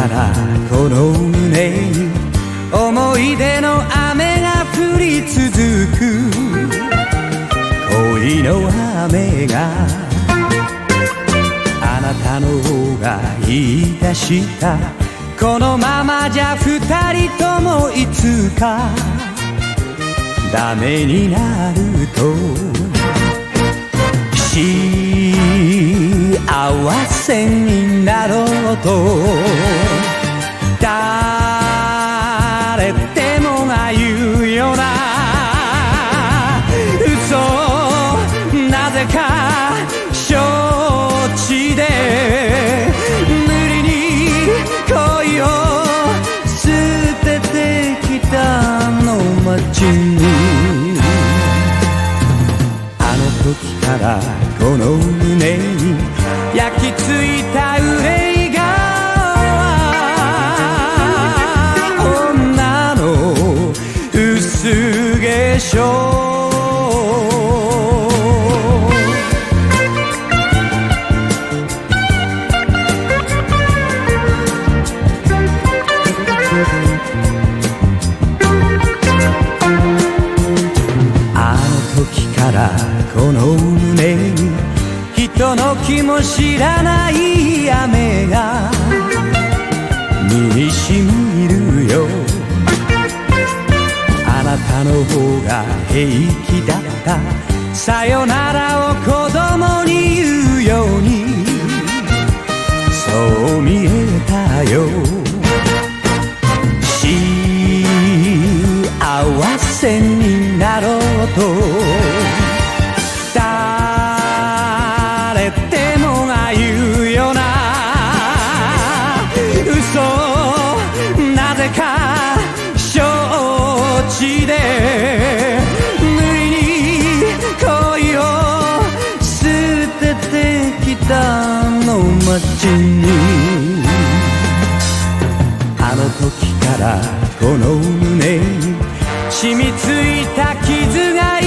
からこの胸に思い出の雨が降り続く。恋の雨があなたの方が言い出した。このままじゃ二人ともいつかダメになると。幸せになろうと誰でもが言うよな嘘。なぜか承知で無理に恋を捨ててきたの街に。あの時からこの胸に焼き付いた憂いが女の薄化粧。あの時からこの胸に人の気も知らない雨が身にしみるよ。あなたの方が平気だった。さよならを子供に言うようにそう見えたよ。幸せになろうと誰でもが言うよな嘘。なぜか承知で無理に恋を捨ててきたの街に。あの時からこの胸に染みついた傷が